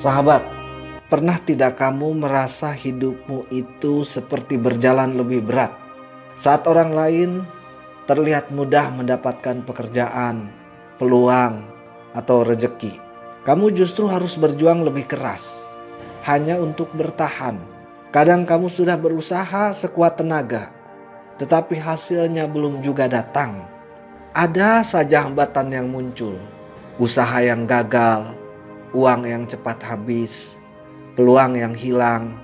Sahabat, pernah tidak kamu merasa hidupmu itu seperti berjalan lebih berat? Saat orang lain terlihat mudah mendapatkan pekerjaan, peluang, atau rejeki, kamu justru harus berjuang lebih keras hanya untuk bertahan. Kadang kamu sudah berusaha sekuat tenaga, tetapi hasilnya belum juga datang. Ada saja hambatan yang muncul, usaha yang gagal, uang yang cepat habis, peluang yang hilang,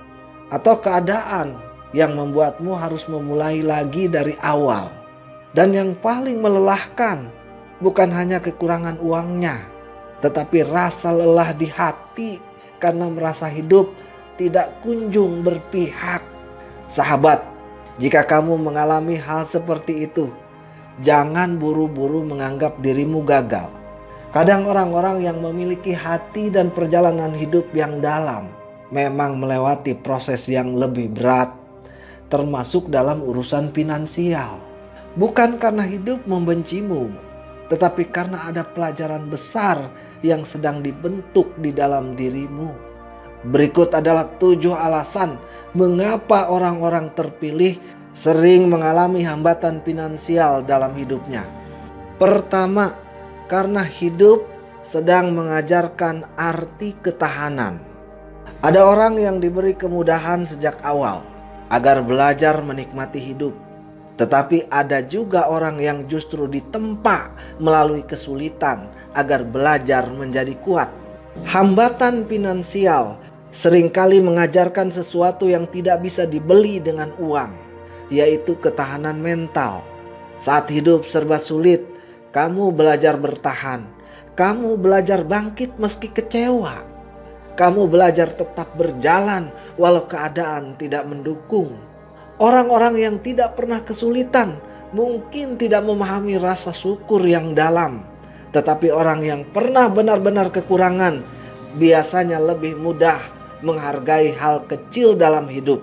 atau keadaan yang membuatmu harus memulai lagi dari awal. Dan yang paling melelahkan bukan hanya kekurangan uangnya, tetapi rasa lelah di hati karena merasa hidup tidak kunjung berpihak. Sahabat, jika kamu mengalami hal seperti itu, jangan buru-buru menganggap dirimu gagal. Kadang orang-orang yang memiliki hati dan perjalanan hidup yang dalam memang melewati proses yang lebih berat, termasuk dalam urusan finansial. Bukan karena hidup membencimu, tetapi karena ada pelajaran besar yang sedang dibentuk di dalam dirimu. Berikut adalah 7 alasan mengapa orang-orang terpilih sering mengalami hambatan finansial dalam hidupnya. Pertama, karena hidup sedang mengajarkan arti ketahanan. Ada orang yang diberi kemudahan sejak awal agar belajar menikmati hidup. Tetapi ada juga orang yang justru ditempa melalui kesulitan agar belajar menjadi kuat. Hambatan finansial seringkali mengajarkan sesuatu yang tidak bisa dibeli dengan uang, yaitu ketahanan mental. Saat hidup serba sulit, kamu belajar bertahan. Kamu belajar bangkit meski kecewa. Kamu belajar tetap berjalan walau keadaan tidak mendukung. Orang-orang yang tidak pernah kesulitan mungkin tidak memahami rasa syukur yang dalam. Tetapi orang yang pernah benar-benar kekurangan biasanya lebih mudah menghargai hal kecil dalam hidup.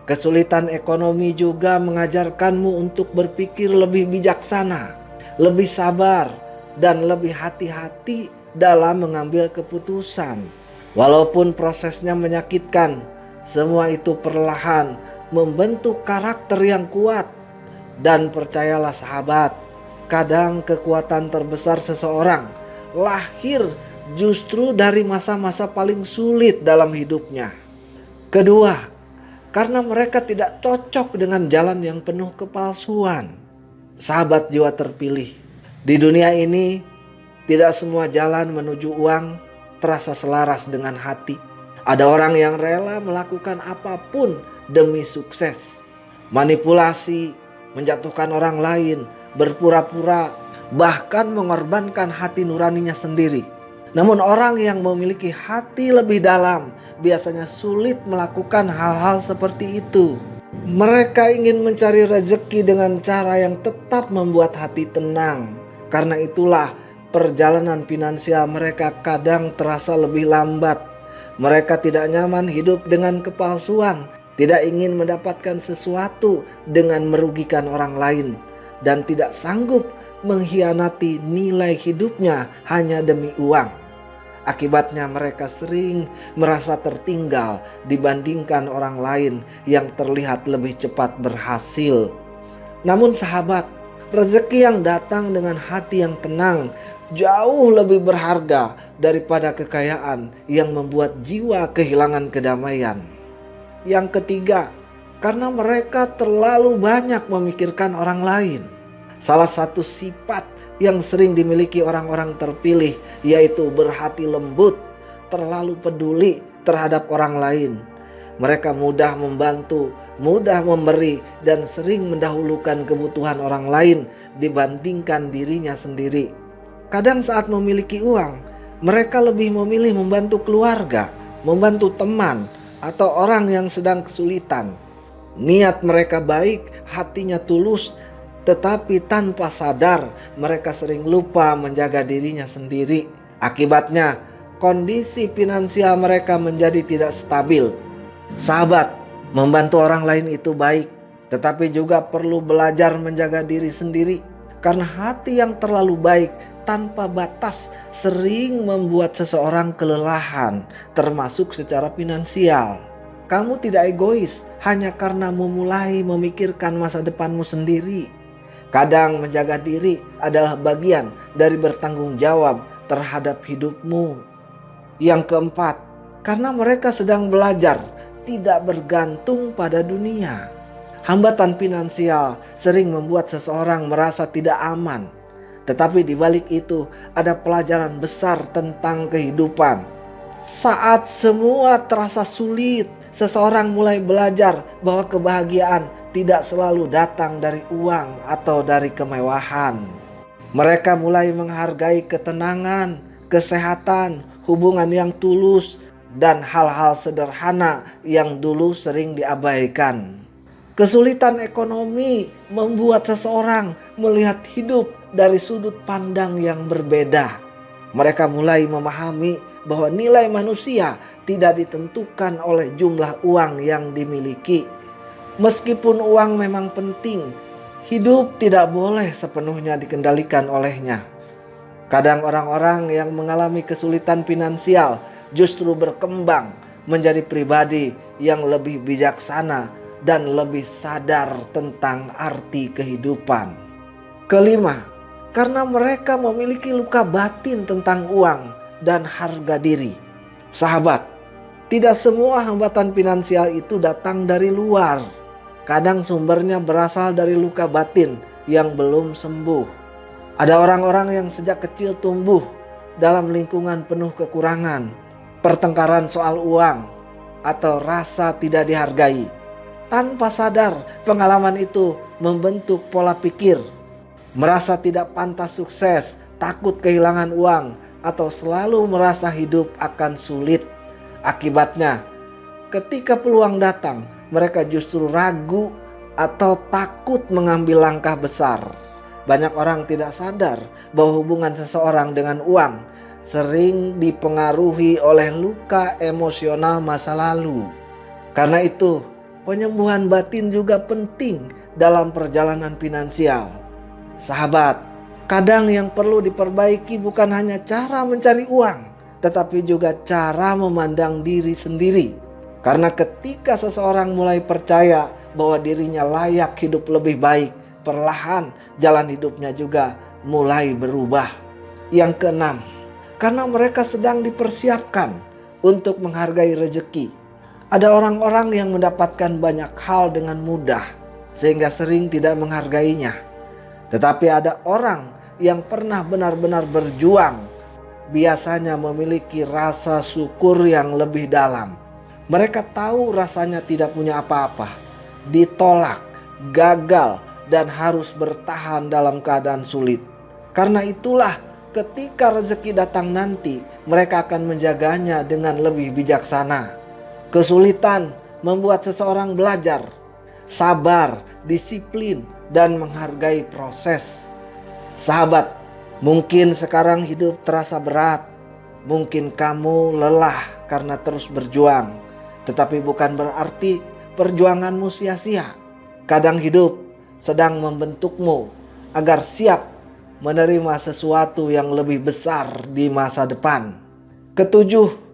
Kesulitan ekonomi juga mengajarkanmu untuk berpikir lebih bijaksana, lebih sabar, dan lebih hati-hati dalam mengambil keputusan. Walaupun prosesnya menyakitkan, semua itu perlahan membentuk karakter yang kuat. Dan percayalah sahabat, kadang kekuatan terbesar seseorang lahir justru dari masa-masa paling sulit dalam hidupnya. Kedua, karena mereka tidak cocok dengan jalan yang penuh kepalsuan. Sahabat jiwa terpilih, di dunia ini tidak semua jalan menuju uang terasa selaras dengan hati. Ada orang yang rela melakukan apapun demi sukses, manipulasi, menjatuhkan orang lain, berpura-pura, bahkan mengorbankan hati nuraninya sendiri. Namun orang yang memiliki hati lebih dalam biasanya sulit melakukan hal-hal seperti itu. Mereka ingin mencari rezeki dengan cara yang tetap membuat hati tenang. Karena itulah perjalanan finansial mereka kadang terasa lebih lambat. Mereka tidak nyaman hidup dengan kepalsuan, tidak ingin mendapatkan sesuatu dengan merugikan orang lain, dan tidak sanggup mengkhianati nilai hidupnya hanya demi uang. Akibatnya mereka sering merasa tertinggal dibandingkan orang lain yang terlihat lebih cepat berhasil. Namun sahabat, rezeki yang datang dengan hati yang tenang jauh lebih berharga daripada kekayaan yang membuat jiwa kehilangan kedamaian. Yang ketiga, karena mereka terlalu banyak memikirkan orang lain. Salah satu sifat yang sering dimiliki orang-orang terpilih yaitu berhati lembut, terlalu peduli terhadap orang lain. Mereka mudah membantu, mudah memberi, dan sering mendahulukan kebutuhan orang lain dibandingkan dirinya sendiri. Kadang saat memiliki uang, mereka lebih memilih membantu keluarga, membantu teman, atau orang yang sedang kesulitan. Niat mereka baik, hatinya tulus, tetapi tanpa sadar mereka sering lupa menjaga dirinya sendiri. Akibatnya, kondisi finansial mereka menjadi tidak stabil. Sahabat, membantu orang lain itu baik, tetapi juga perlu belajar menjaga diri sendiri. Karena hati yang terlalu baik tanpa batas sering membuat seseorang kelelahan, termasuk secara finansial. Kamu tidak egois hanya karena memulai memikirkan masa depanmu sendiri. Kadang menjaga diri adalah bagian dari bertanggung jawab terhadap hidupmu. Yang keempat, karena mereka sedang belajar tidak bergantung pada dunia. Hambatan finansial sering membuat seseorang merasa tidak aman. Tetapi di balik itu ada pelajaran besar tentang kehidupan. Saat semua terasa sulit, seseorang mulai belajar bahwa kebahagiaan tidak selalu datang dari uang atau dari kemewahan. Mereka mulai menghargai ketenangan, kesehatan, hubungan yang tulus, dan hal-hal sederhana yang dulu sering diabaikan. Kesulitan ekonomi membuat seseorang melihat hidup dari sudut pandang yang berbeda. Mereka mulai memahami bahwa nilai manusia tidak ditentukan oleh jumlah uang yang dimiliki. Meskipun uang memang penting, hidup tidak boleh sepenuhnya dikendalikan olehnya. Kadang orang-orang yang mengalami kesulitan finansial justru berkembang menjadi pribadi yang lebih bijaksana dan lebih sadar tentang arti kehidupan. Kelima, karena mereka memiliki luka batin tentang uang dan harga diri. Sahabat, tidak semua hambatan finansial itu datang dari luar. Kadang sumbernya berasal dari luka batin yang belum sembuh. Ada orang-orang yang sejak kecil tumbuh dalam lingkungan penuh kekurangan, pertengkaran soal uang, atau rasa tidak dihargai. Tanpa sadar, pengalaman itu membentuk pola pikir. Merasa tidak pantas sukses, takut kehilangan uang, atau selalu merasa hidup akan sulit. Akibatnya, ketika peluang datang, mereka justru ragu atau takut mengambil langkah besar. Banyak orang tidak sadar bahwa hubungan seseorang dengan uang sering dipengaruhi oleh luka emosional masa lalu. Karena itu, penyembuhan batin juga penting dalam perjalanan finansial. Sahabat, kadang yang perlu diperbaiki bukan hanya cara mencari uang, tetapi juga cara memandang diri sendiri. Karena ketika seseorang mulai percaya bahwa dirinya layak hidup lebih baik, perlahan jalan hidupnya juga mulai berubah. Yang keenam, karena mereka sedang dipersiapkan untuk menghargai rezeki. Ada orang-orang yang mendapatkan banyak hal dengan mudah sehingga sering tidak menghargainya. Tetapi ada orang yang pernah benar-benar berjuang, biasanya memiliki rasa syukur yang lebih dalam. Mereka tahu rasanya tidak punya apa-apa, ditolak, gagal, dan harus bertahan dalam keadaan sulit. Karena itulah ketika rezeki datang nanti, mereka akan menjaganya dengan lebih bijaksana. Kesulitan membuat seseorang belajar, sabar, disiplin, dan menghargai proses. Sahabat, mungkin sekarang hidup terasa berat. Mungkin kamu lelah karena terus berjuang. Tetapi bukan berarti perjuanganmu sia-sia. Kadang hidup sedang membentukmu agar siap menerima sesuatu yang lebih besar di masa depan. Ketujuh,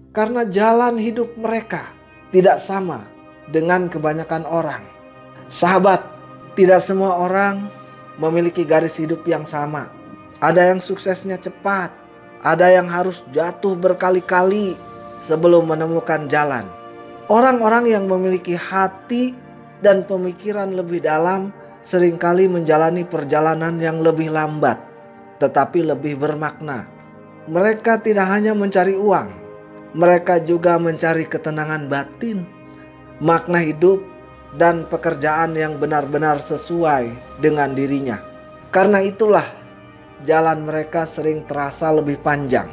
karena jalan hidup mereka tidak sama dengan kebanyakan orang. Sahabat, tidak semua orang memiliki garis hidup yang sama. Ada yang suksesnya cepat, ada yang harus jatuh berkali-kali sebelum menemukan jalan. Orang-orang yang memiliki hati dan pemikiran lebih dalam seringkali menjalani perjalanan yang lebih lambat, tetapi lebih bermakna. Mereka tidak hanya mencari uang, mereka juga mencari ketenangan batin, makna hidup, dan pekerjaan yang benar-benar sesuai dengan dirinya. Karena itulah jalan mereka sering terasa lebih panjang.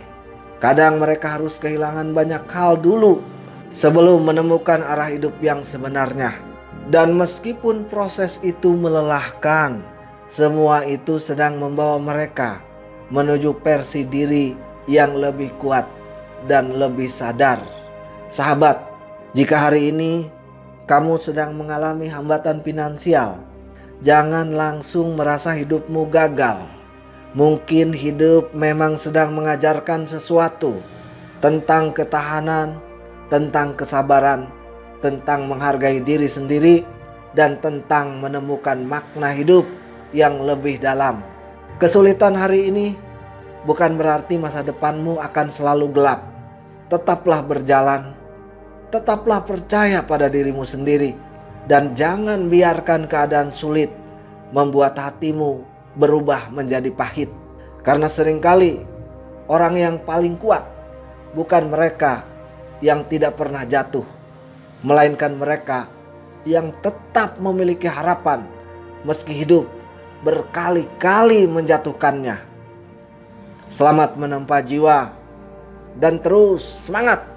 Kadang mereka harus kehilangan banyak hal dulu sebelum menemukan arah hidup yang sebenarnya. Dan meskipun proses itu melelahkan, semua itu sedang membawa mereka menuju versi diri yang lebih kuat dan lebih sadar. Sahabat, jika hari ini kamu sedang mengalami hambatan finansial, jangan langsung merasa hidupmu gagal. Mungkin hidup memang sedang mengajarkan sesuatu tentang ketahanan, tentang kesabaran, tentang menghargai diri sendiri, dan tentang menemukan makna hidup yang lebih dalam. Kesulitan hari ini bukan berarti masa depanmu akan selalu gelap. Tetaplah berjalan, tetaplah percaya pada dirimu sendiri, dan jangan biarkan keadaan sulit membuat hatimu berubah menjadi pahit. Karena seringkali orang yang paling kuat bukan mereka yang tidak pernah jatuh, melainkan mereka yang tetap memiliki harapan meski hidup berkali-kali menjatuhkannya. Selamat menempa jiwa dan terus semangat.